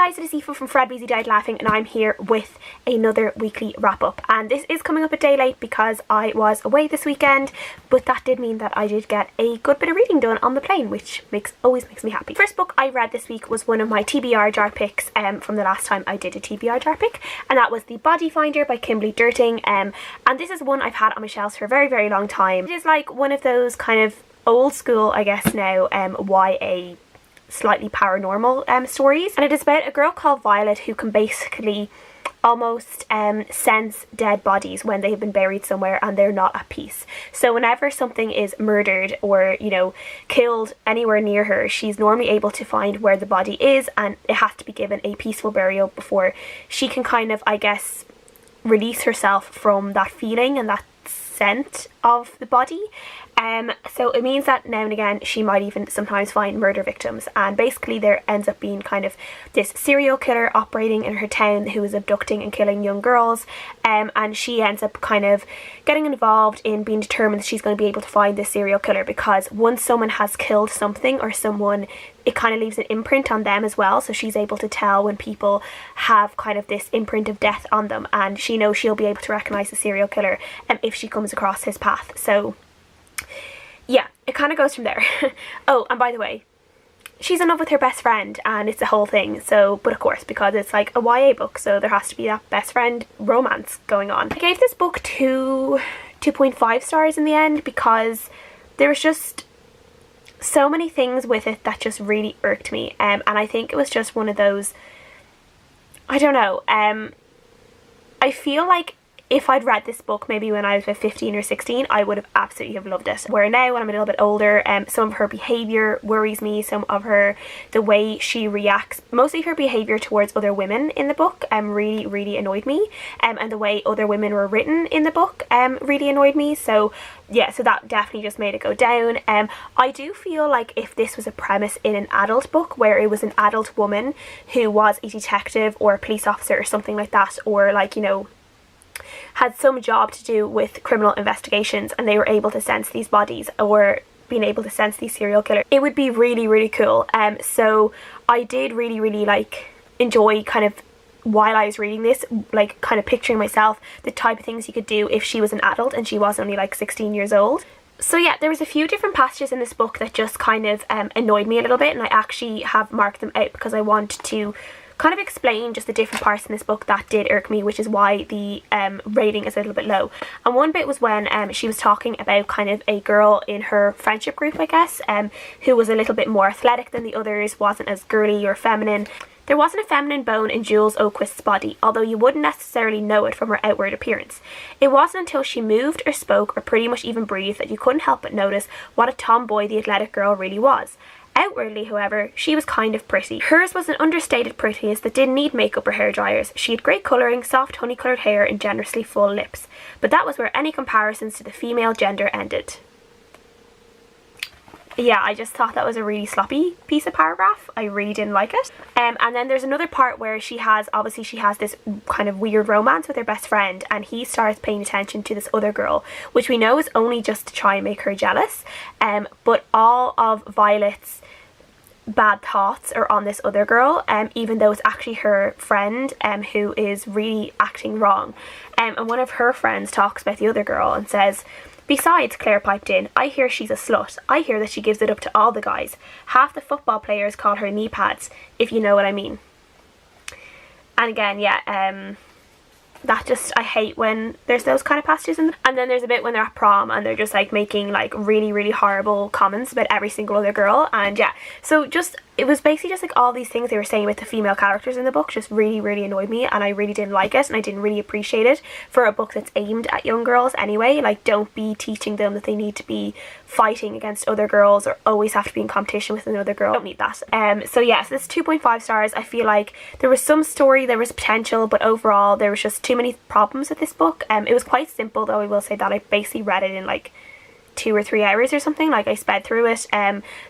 guys, it is Aoife from Fred Beezy Died Laughing, and I'm here with another weekly wrap up. And this is coming up a day late because I was away this weekend, but that did mean that I did get a good bit of reading done on the plane, which always makes me happy. First book I read this week was one of my TBR jar picks from the last time I did a TBR jar pick, and that was The Body Finder by Kimberly Derting. And this is one I've had on my shelves for a very, very long time. It is like one of those kind of old school, I guess now, YA slightly paranormal stories, and it is about a girl called Violet who can basically almost sense dead bodies when they have been buried somewhere and they're not at peace. So whenever something is murdered or, you know, killed anywhere near her, she's normally able to find where the body is, and it has to be given a peaceful burial before she can kind of, I guess, release herself from that feeling and that scent of the body. So it means that now and again she might even sometimes find murder victims, and basically there ends up being kind of this serial killer operating in her town who is abducting and killing young girls, and she ends up kind of getting involved in being determined that she's going to be able to find this serial killer, because once someone has killed something or someone, it kind of leaves an imprint on them as well. So she's able to tell when people have kind of this imprint of death on them, and she knows she'll be able to recognise the serial killer if she comes across his path. So yeah, it kind of goes from there. Oh, and by the way, she's in love with her best friend, and it's a whole thing. So, but of course, because it's like a YA book, so there has to be that best friend romance going on. I gave this book 2.5 stars in the end, because there was just so many things with it that just really irked me, and I think it was just one of those, I don't know, I feel like if I'd read this book maybe when I was about 15 or 16, I would have absolutely have loved it. Where now, when I'm a little bit older, some of her behaviour worries me, some of the way she reacts, mostly her behaviour towards other women in the book, really, really annoyed me, and the way other women were written in the book really annoyed me. So yeah, so that definitely just made it go down. I do feel like if this was a premise in an adult book, where it was an adult woman who was a detective or a police officer or something like that, or like, you know, had some job to do with criminal investigations, and they were able to sense these bodies or being able to sense these serial killers, it would be really, really cool. So I did really, really like enjoy kind of, while I was reading this, like kind of picturing myself the type of things you could do if she was an adult and she was only like 16 years old. So yeah, there was a few different passages in this book that just kind of annoyed me a little bit, and I actually have marked them out because I want to kind of explain just the different parts in this book that did irk me, which is why the rating is a little bit low. And one bit was when she was talking about kind of a girl in her friendship group, I guess, who was a little bit more athletic than the others, wasn't as girly or feminine. There wasn't a feminine bone in Jules Oquist's body, although you wouldn't necessarily know it from her outward appearance. It wasn't until she moved or spoke or pretty much even breathed that you couldn't help but notice what a tomboy the athletic girl really was. Outwardly, however, she was kind of pretty. Hers was an understated prettiness that didn't need makeup or hair dryers. She had great colouring, soft honey-coloured hair and generously full lips. But that was where any comparisons to the female gender ended. Yeah, I just thought that was a really sloppy piece of paragraph. I really didn't like it. And then there's another part where she has this kind of weird romance with her best friend, and he starts paying attention to this other girl, which we know is only just to try and make her jealous. But all of Violet's bad thoughts are on this other girl, even though it's actually her friend who is really acting wrong. And one of her friends talks about the other girl and says, "Besides," Claire piped in, "I hear she's a slut. I hear that she gives it up to all the guys. Half the football players call her knee pads, if you know what I mean." And again, yeah, that just, I hate when there's those kind of passages in them. And then there's a bit when they're at prom and they're just like making like really, really horrible comments about every single other girl. And yeah, so just, it was basically just like all these things they were saying with the female characters in the book just really, really annoyed me, and I really didn't like it, and I didn't really appreciate it for a book that's aimed at young girls anyway. Like, don't be teaching them that they need to be fighting against other girls or always have to be in competition with another girl. Don't need that. So yeah, so this is 2.5 stars. I feel like there was some story, there was potential, but overall there was just too many problems with this book. It was quite simple, though I will say that. I basically read it in like 2 or 3 hours or something. Like, I sped through it.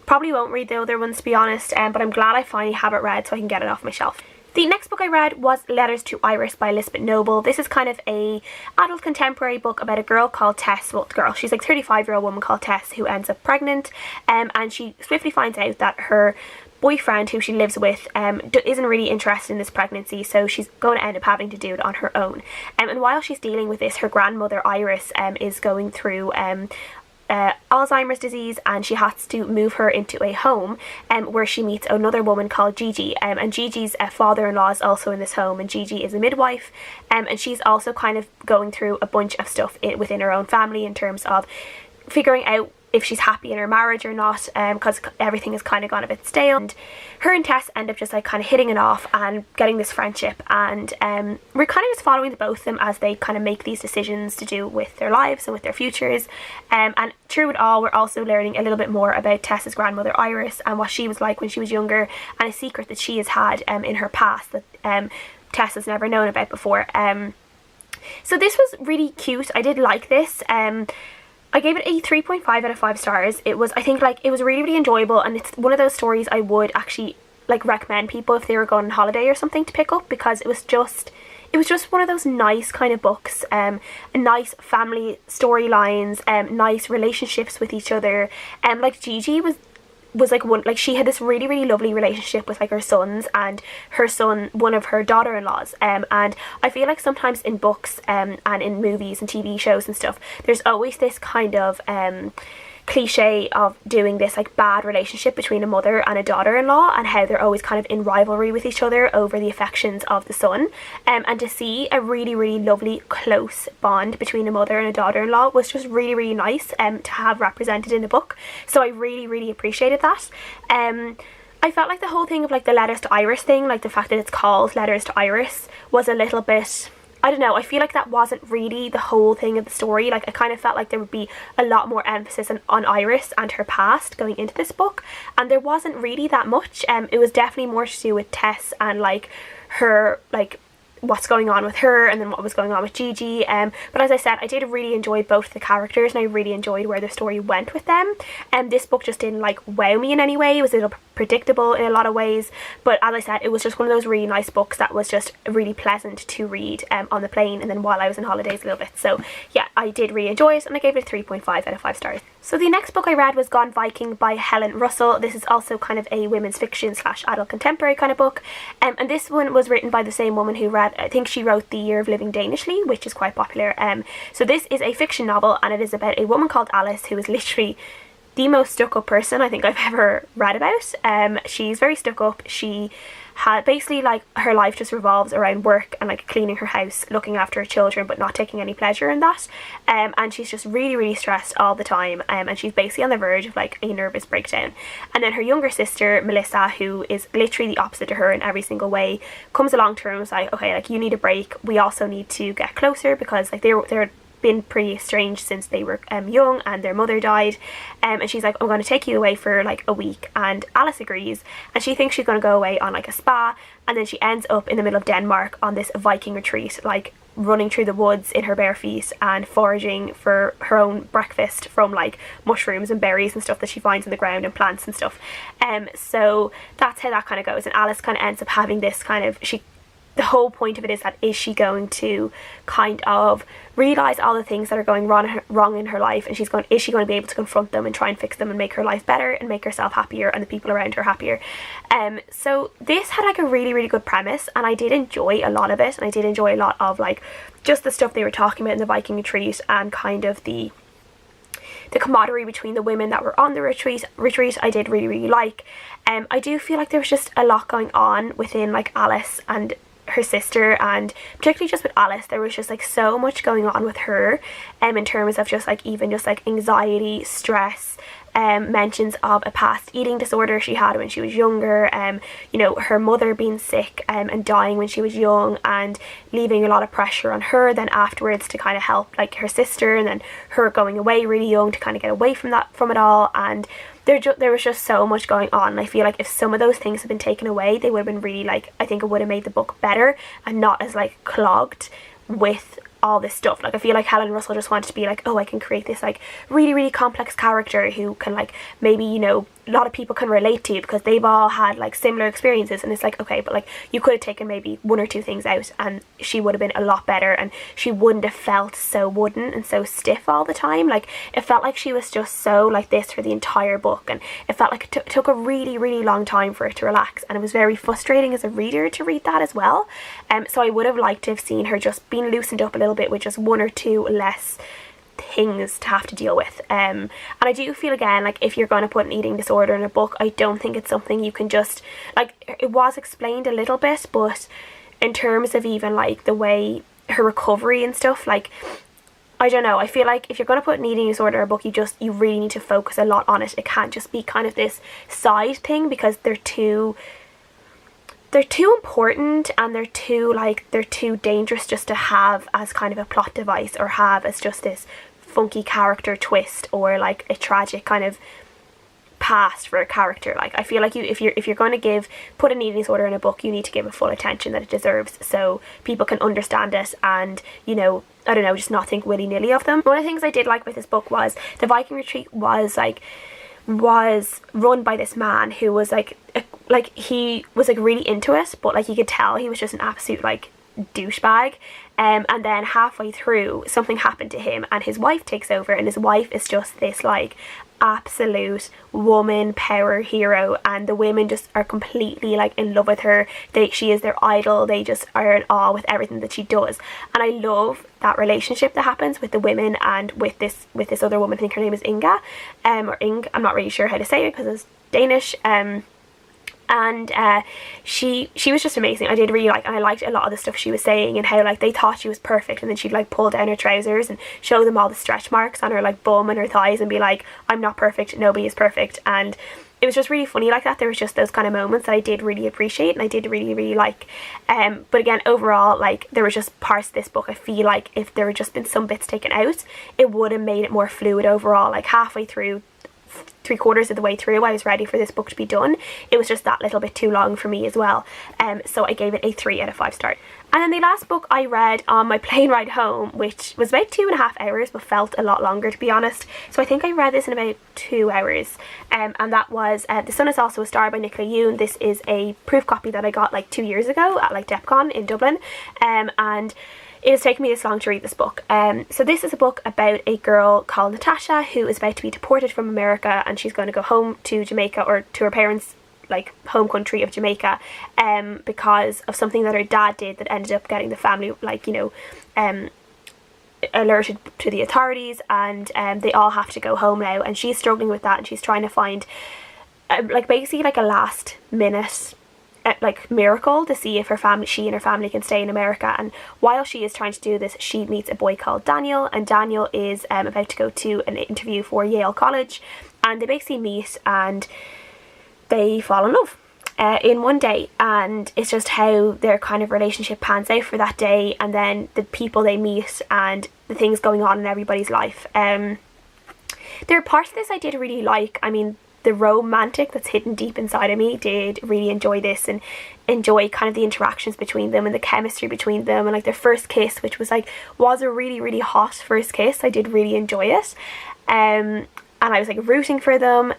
Probably won't read the other ones, to be honest, but I'm glad I finally have it read so I can get it off my shelf. The next book I read was Letters to Iris by Elizabeth Noble. This is kind of a adult contemporary book about a girl called Tess. Well, she's like 35-year-old woman called Tess who ends up pregnant, and she swiftly finds out that her boyfriend who she lives with isn't really interested in this pregnancy, so she's going to end up having to do it on her own. And while she's dealing with this, her grandmother Iris is going through Alzheimer's disease, and she has to move her into a home where she meets another woman called Gigi, and Gigi's father-in-law is also in this home, and Gigi is a midwife, and she's also kind of going through a bunch of stuff within her own family in terms of figuring out if she's happy in her marriage or not, because everything has kind of gone a bit stale. And her and Tess end up just like kind of hitting it off and getting this friendship, and we're kind of just following the both of them as they kind of make these decisions to do with their lives and with their futures, and through it all we're also learning a little bit more about Tess's grandmother Iris and what she was like when she was younger, and a secret that she has had in her past that Tess has never known about before. So this was really cute. I did like this. I gave it a 3.5 out of 5 stars. It was, I think, like, it was really, really enjoyable, and it's one of those stories I would actually like recommend people if they were going on holiday or something to pick up, because it was just one of those nice kind of books, nice family storylines, nice relationships with each other, like Gigi was like one, like she had this really, really lovely relationship with like her sons, and her son, one of her daughter-in-laws, and I feel like sometimes in books and in movies and TV shows and stuff, there's always this kind of cliche of doing this like bad relationship between a mother and a daughter-in-law, and how they're always kind of in rivalry with each other over the affections of the son, and to see a really, really lovely close bond between a mother and a daughter-in-law was just really, really nice to have represented in a book. So I really, really appreciated that. I felt like the whole thing of like the Letters to Iris thing, like the fact that it's called Letters to Iris, was a little bit, I don't know, I feel like that wasn't really the whole thing of the story. Like I kind of felt like there would be a lot more emphasis on Iris and her past going into this book, and there wasn't really that much. It was definitely more to do with Tess and like her, like what's going on with her, and then what was going on with Gigi, but as I said, I did really enjoy both the characters, and I really enjoyed where the story went with them, and this book just didn't like wow me in any way. It was a little predictable in a lot of ways, but as I said, it was just one of those really nice books that was just really pleasant to read on the plane and then while I was on holidays a little bit. So yeah, I did really enjoy it, and I gave it a 3.5 out of 5 stars. So the next book I read was Gone Viking by Helen Russell. This is also kind of a women's fiction / adult contemporary kind of book, and this one was written by the same woman who I think she wrote The Year of Living Danishly, which is quite popular. So this is a fiction novel, and it is about a woman called Alice who is literally the most stuck-up person I think I've ever read about. She's very stuck-up. She had basically like her life just revolves around work and like cleaning her house, looking after her children, but not taking any pleasure in that, and she's just really, really stressed all the time, and she's basically on the verge of like a nervous breakdown. And then her younger sister Melissa, who is literally the opposite to her in every single way, comes along to her and was like, okay, like you need a break, we also need to get closer, because like they're been pretty estranged since they were young and their mother died, and she's like, I'm going to take you away for like a week, and Alice agrees, and she thinks she's going to go away on like a spa, and then she ends up in the middle of Denmark on this Viking retreat, like running through the woods in her bare feet and foraging for her own breakfast from like mushrooms and berries and stuff that she finds in the ground and plants and stuff. So that's how that kind of goes, and Alice kind of ends up having this kind of, the whole point of it is that, is she going to kind of realise all the things that are going wrong in her life, and is she going to be able to confront them and try and fix them and make her life better and make herself happier and the people around her happier. So this had like a really, really good premise, and I did enjoy a lot of it, and I did enjoy a lot of like just the stuff they were talking about in the Viking retreat, and kind of the camaraderie between the women that were on the retreat I did really, really like. I do feel like there was just a lot going on within like Alice and her sister, and particularly just with Alice, there was just like so much going on with her, in terms of just like even just like anxiety, stress, mentions of a past eating disorder she had when she was younger, you know, her mother being sick and dying when she was young, and leaving a lot of pressure on her then afterwards to kind of help like her sister, and then her going away really young to kind of get away from it all, and there was just so much going on, and I feel like if some of those things had been taken away, they would have been really like, I think it would have made the book better and not as like clogged with all this stuff. Like I feel like Helen Russell just wanted to be like, oh, I can create this like really, really complex character who can like maybe, you know, a lot of people can relate to, because they've all had like similar experiences, and it's like, okay, but like you could have taken maybe one or two things out and she would have been a lot better, and she wouldn't have felt so wooden and so stiff all the time. Like it felt like she was just so like this for the entire book, and it felt like it took a really long time for it to relax, and it was very frustrating as a reader to read that as well. So I would have liked to have seen her just being loosened up a little bit with just one or two less things to have to deal with. And I do feel, again, like if you're going to put an eating disorder in a book, I don't think it's something you can just, like, it was explained a little bit, but in terms of even like the way her recovery and stuff, like, I don't know, I feel like if you're going to put an eating disorder in a book, you really need to focus a lot on it. It can't just be kind of this side thing, because they're too important, and they're too dangerous just to have as kind of a plot device, or have as just this funky character twist, or like a tragic kind of past for a character. Like I feel like if you're going to put an eating disorder in a book, you need to give it full attention that it deserves, so people can understand it, and, you know, I don't know, just not think willy-nilly of them. One of the things I did like with this book was the Viking retreat was run by this man who was he was like really into it, but like you could tell he was just an absolute like douchebag. And then halfway through, something happened to him, and his wife takes over, and his wife is just this like absolute woman power hero, and the women just are completely like in love with her. She is their idol. They just are in awe with everything that she does, and I love that relationship that happens with the women and with this other woman. I think her name is Inga, or Ing, I'm not really sure how to say it because it's Danish. And she was just amazing. I did really like, and I liked a lot of the stuff she was saying, and how like they thought she was perfect, and then she'd like pull down her trousers and show them all the stretch marks on her like bum and her thighs, and be like, I'm not perfect, nobody is perfect. And it was just really funny like that. There was just those kind of moments that I did really appreciate, and I did really like. But again, overall, like there was just parts of this book, I feel like if there had just been some bits taken out, it would have made it more fluid overall. Like halfway through, 3/4 of the way through, I was ready for this book to be done. It was just that little bit too long for me as well. So I gave it a 3 out of 5 stars. And then the last book I read on my plane ride home, which was about 2.5 hours, but felt a lot longer, to be honest. So I think I read this in about 2 hours. And that was The Sun Is Also a Star by Nicola Yoon. This is a proof copy that I got like 2 years ago at like DEPCON in Dublin. And it has taken me this long to read this book. So this is a book about a girl called Natasha who is about to be deported from America, and she's going to go home to Jamaica, or to her parents' like home country of Jamaica, because of something that her dad did that ended up getting the family like, you know, alerted to the authorities, and they all have to go home now, and she's struggling with that, and she's trying to find like basically like a last minute like miracle to see if she and her family can stay in America. And while she is trying to do this, she meets a boy called Daniel, and Daniel is about to go to an interview for Yale College, and they basically meet and they fall in love in one day. And it's just how their kind of relationship pans out for that day, and then the people they meet and the things going on in everybody's life. There are parts of this I did really like. I mean, the romantic that's hidden deep inside of me did really enjoy this, and enjoy kind of the interactions between them and the chemistry between them, and like their first kiss, which was a really hot first kiss. I did really enjoy it, and I was like rooting for them.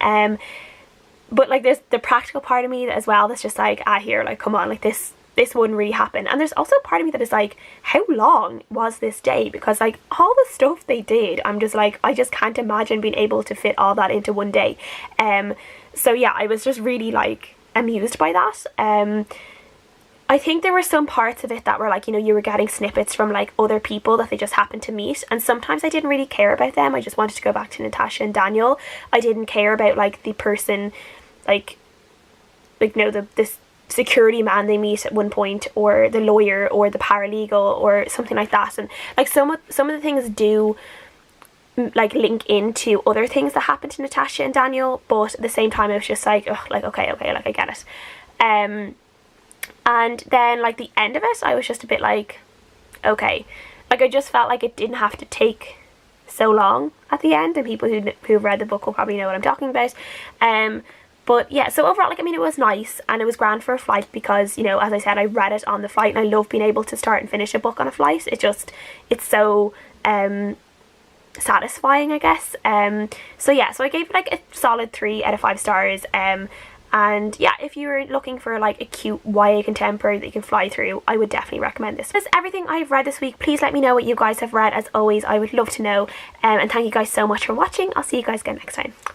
But like there's the practical part of me as well that's just like, here, like come on, like this wouldn't really happen. And there's also a part of me that is like, how long was this day? Because like all the stuff they did, I'm just like, I just can't imagine being able to fit all that into one day. So yeah, I was just really like amused by that. I think there were some parts of it that were like, you know, you were getting snippets from like other people that they just happened to meet, and sometimes I didn't really care about them. I just wanted to go back to Natasha and Daniel. I didn't care about like the person, like you know, this security man they meet at one point, or the lawyer, or the paralegal, or something like that. And like some of the things do like link into other things that happened to Natasha and Daniel, but at the same time I was just like, ugh, like okay, like I get it. And then like the end of it, I was just a bit like, okay, like I just felt like it didn't have to take so long at the end, and people who've read the book will probably know what I'm talking about. But yeah, so overall, like, I mean, it was nice, and it was grand for a flight because, you know, as I said, I read it on the flight, and I love being able to start and finish a book on a flight. It's so satisfying, I guess. So yeah, so I gave it like a solid 3 out of 5 stars. And yeah, if you're looking for like a cute YA contemporary that you can fly through, I would definitely recommend this. That's everything I've read this week. Please let me know what you guys have read. As always, I would love to know. And thank you guys so much for watching. I'll see you guys again next time. Bye.